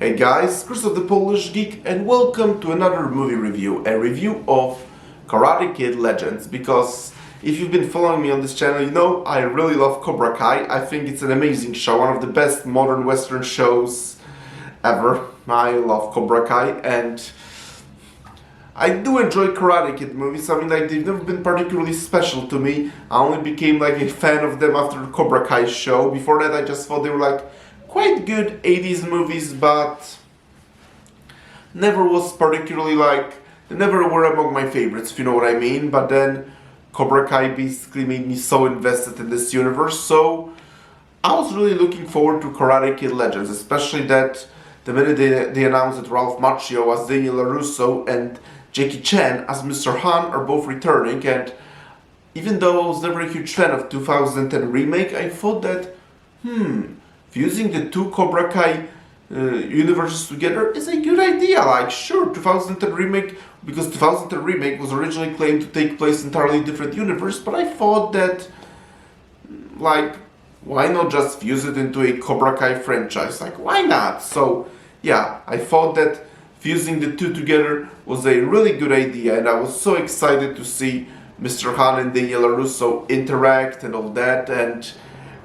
Hey guys, Chris of the Polish Geek, and welcome to another movie review, a review of Karate Kid Legends, because if you've been following me on this channel, you know I really love Cobra Kai. I think it's an amazing show, one of the best modern Western shows ever. I love Cobra Kai, and I do enjoy Karate Kid movies. I mean, like, they've never been particularly special to me. I only became like a fan of them after the Cobra Kai show. Before that, I just thought they were like quite good 80s movies, but never was particularly like, they never were among my favorites, if you know what I mean. But then Cobra Kai basically made me so invested in this universe, so I was really looking forward to Karate Kid Legends, especially that the minute they announced that Ralph Macchio as Daniel Larusso and Jackie Chan as Mr. Han are both returning, and even though I was never a huge fan of 2010 remake, I thought that, fusing the two Cobra Kai universes together is a good idea. Like, sure, 2010 remake, because 2010 remake was originally claimed to take place in an entirely different universe, but I thought that, like, why not just fuse it into a Cobra Kai franchise? Like, why not? So, yeah, I thought that fusing the two together was a really good idea, and I was so excited to see Mr. Han and Daniel LaRusso interact and all that, and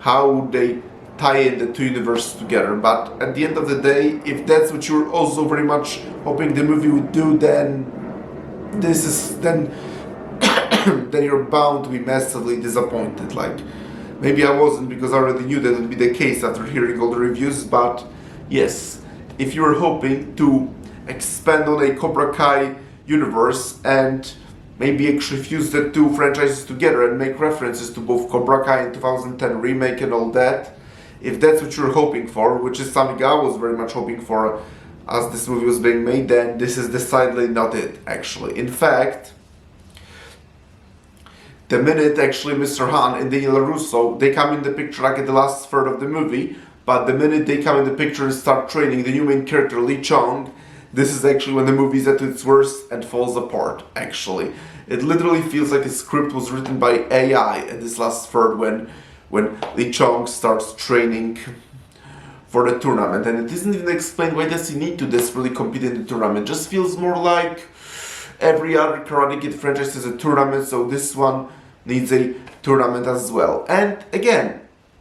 how they tie in the two universes together. But at the end of the day, if that's what you're also very much hoping the movie would do, then then you're bound to be massively disappointed. Like, maybe I wasn't, because I already knew that would be the case after hearing all the reviews, but yes, if you were hoping to expand on a Cobra Kai universe and maybe actually fuse the two franchises together and make references to both Cobra Kai and 2010 remake and all that, if that's what you're hoping for, which is something I was very much hoping for as this movie was being made, then this is decidedly not it, actually. In fact, the minute actually Mr. Han and Daniel LaRusso, they come in the picture like at the last third of the movie, but the minute they come in the picture and start training the new main character, Lee Chong, this is actually when the movie is at its worst and falls apart, actually. It literally feels like a script was written by AI at this last third when Lee Chong starts training for the tournament. And it isn't even explained why does he need to desperately compete in the tournament. It just feels more like every other Karate Kid franchise has a tournament, so this one needs a tournament as well. And again,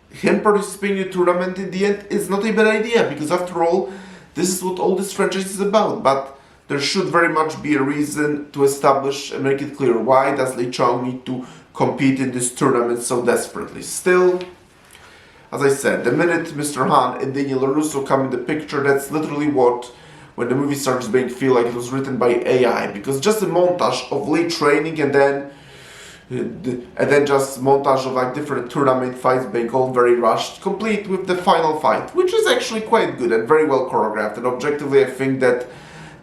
him participating in a tournament in the end is not a bad idea, because after all, this is what all this franchise is about. But there should very much be a reason to establish and make it clear why does Lee Chong need to compete in this tournament so desperately. Still, as I said, the minute Mr. Han and Daniel LaRusso come in the picture, that's literally when the movie starts being feel like it was written by AI, because just a montage of Lee training and then just montage of like different tournament fights being all very rushed, complete with the final fight, which is actually quite good and very well choreographed. And objectively, I think that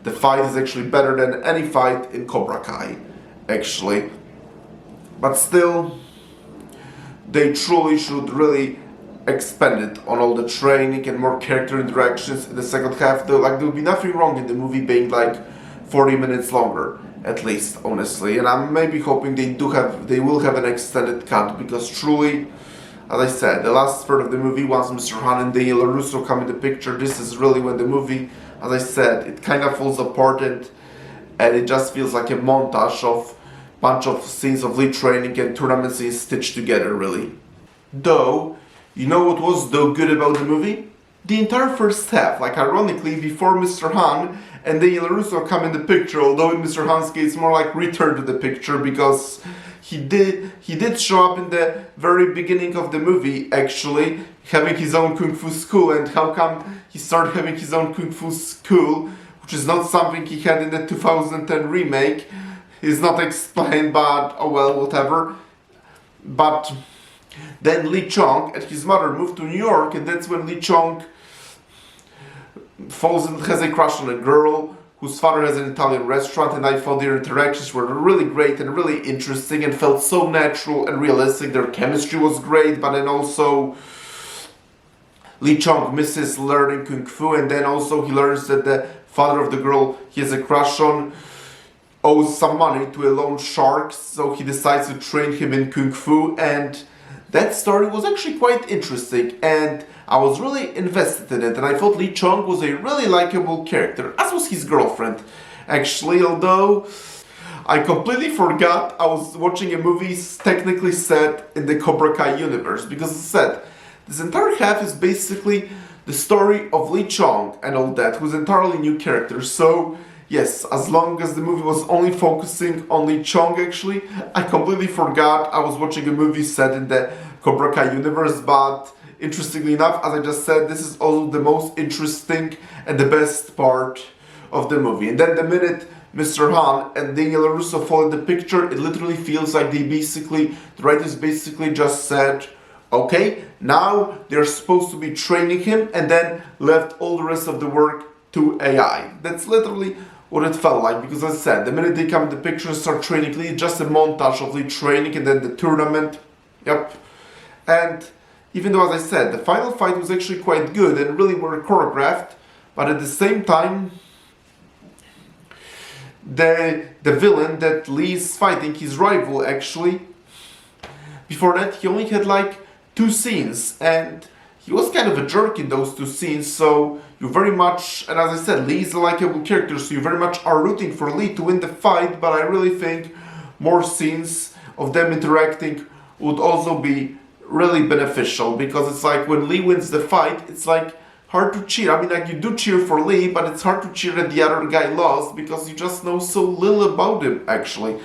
the fight is actually better than any fight in Cobra Kai, actually. But still, they truly should really expand it on all the training and more character interactions in the second half. Though, like, there will be nothing wrong in the movie being like 40 minutes longer, at least, honestly. And I'm maybe hoping they will have an extended cut, because truly, as I said, the last third of the movie, once Mr. Han and Daniel LaRusso come in the picture, this is really when the movie, as I said, it kind of falls apart, and it just feels like a montage of bunch of scenes of Lee training and tournament scenes stitched together, really. Though, you know what was good about the movie? The entire first half. Like, ironically, before Mr. Han and Daniel LaRusso come in the picture, although in Mr. Han's case more like return to the picture, because he did show up in the very beginning of the movie, actually, having his own kung fu school. And how come he started having his own kung fu school, which is not something he had in the 2010 remake, is not explained, but oh well, whatever. But then Lee Chong and his mother moved to New York, and that's when Lee Chong has a crush on a girl whose father has an Italian restaurant, and I thought their interactions were really great and really interesting and felt so natural and realistic. Their chemistry was great, but then also Lee Chong misses learning kung fu, and then also he learns that the father of the girl he has a crush on owes some money to a loan shark, so he decides to train him in kung fu, and that story was actually quite interesting, and I was really invested in it, and I thought Lee Chong was a really likable character, as was his girlfriend, actually, although I completely forgot I was watching a movie technically set in the Cobra Kai universe, because as I said, this entire half is basically the story of Lee Chong and all that, who's entirely new character. So yes, as long as the movie was only focusing on Lee Chong, actually, I completely forgot I was watching a movie set in the Cobra Kai universe. But interestingly enough, as I just said, this is also the most interesting and the best part of the movie. And then the minute Mr. Han and Daniel Larusso fall in the picture, it literally feels like the writers basically just said, okay, now they're supposed to be training him, and then left all the rest of the work to AI. That's literally what it felt like, because as I said, the minute they come in the picture and start training Lee, just a montage of Lee training and then the tournament. Yep. And even though, as I said, the final fight was actually quite good and really well choreographed, but at the same time, the villain that Lee is fighting, his rival actually, before that he only had like 2 scenes, and he was kind of a jerk in those 2 scenes, so you very much, and as I said, Lee is a likable character, so you very much are rooting for Lee to win the fight, but I really think more scenes of them interacting would also be really beneficial, because it's like when Lee wins the fight, it's like hard to cheer. I mean, like, you do cheer for Lee, but it's hard to cheer that the other guy lost, because you just know so little about him, actually.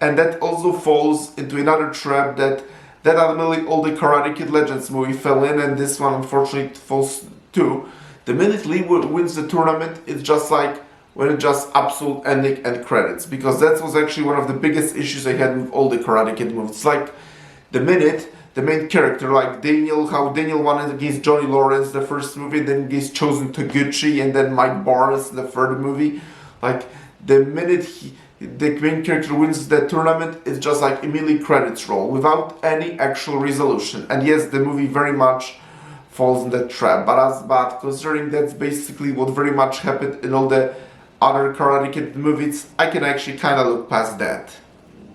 And that also falls into another trap that ultimately all the Karate Kid Legends movie fell in, and this one unfortunately falls too. The minute Lee wins the tournament, it's just like when it just absolute ending and credits, because that was actually one of the biggest issues I had with all the Karate Kid movies. It's like the minute the main character, like how Daniel won against Johnny Lawrence the first movie, then gets chosen Taguchi, and then Mike Barnes in the third movie. Like the minute the main character wins the tournament, it's just like immediately credits roll without any actual resolution. And yes, the movie very much falls in that trap. But considering that's basically what very much happened in all the other Karate Kid movies, I can actually kind of look past that.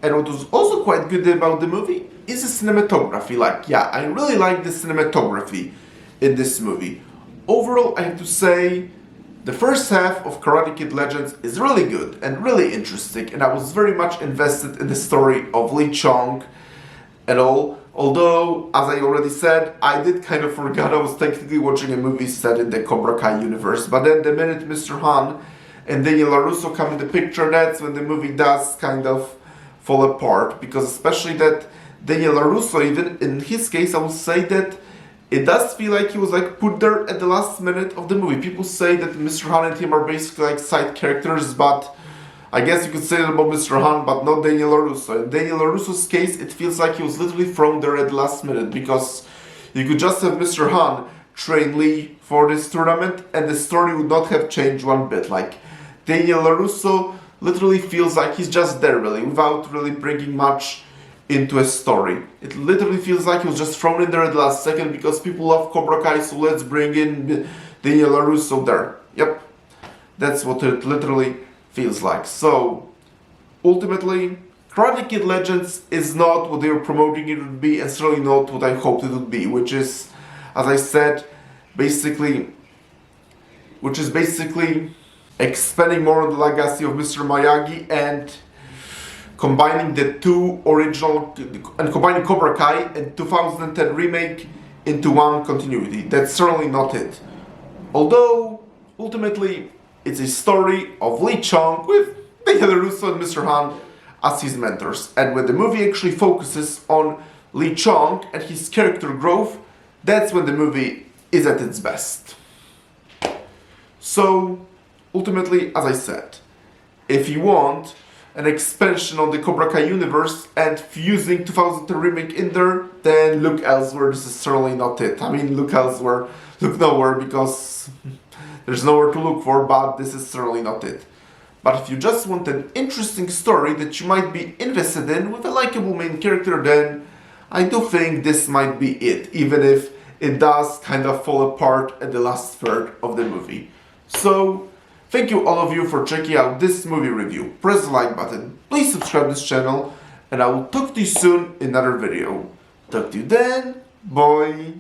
And what was also quite good about the movie is the cinematography. Like, yeah, I really like the cinematography in this movie. Overall, I have to say, the first half of Karate Kid Legends is really good and really interesting, and I was very much invested in the story of Lee Chong and all. Although, as I already said, I did kind of forget I was technically watching a movie set in the Cobra Kai universe. But then the minute Mr. Han and Daniel Larusso come in the picture, that's when the movie does kind of fall apart. Because especially that Daniel Larusso, even in his case, I would say that it does feel like he was like put there at the last minute of the movie. People say that Mr. Han and him are basically like side characters, but I guess you could say that about Mr. Han, but not Daniel Larusso. In Daniel Larusso's case, it feels like he was literally thrown there at the last minute, because you could just have Mr. Han train Lee for this tournament and the story would not have changed one bit. Like, Daniel Larusso literally feels like he's just there really, without really bringing much into a story. It literally feels like he was just thrown in there at the last second because people love Cobra Kai, so let's bring in Daniel Larusso there. Yep, that's what it literally feels like. So, ultimately, Karate Kid Legends is not what they were promoting it would be, and certainly not what I hoped it would be, which is, as I said, basically expanding more on the legacy of Mr. Miyagi and combining the two original, and combining Cobra Kai and 2010 remake into one continuity. That's certainly not it. Although, ultimately, it's a story of Lee Chong with Daniel Larusso and Mr. Han as his mentors. And when the movie actually focuses on Lee Chong and his character growth, that's when the movie is at its best. So, ultimately, as I said, if you want an expansion on the Cobra Kai universe and fusing 2010 remake in there, then look elsewhere. This is certainly not it. I mean, look elsewhere, look nowhere, because there's nowhere to look for, but this is certainly not it. But if you just want an interesting story that you might be invested in with a likable main character, then I do think this might be it, even if it does kind of fall apart at the last third of the movie. So, thank you all of you for checking out this movie review. Press the like button, please subscribe to this channel, and I will talk to you soon in another video. Talk to you then. Bye.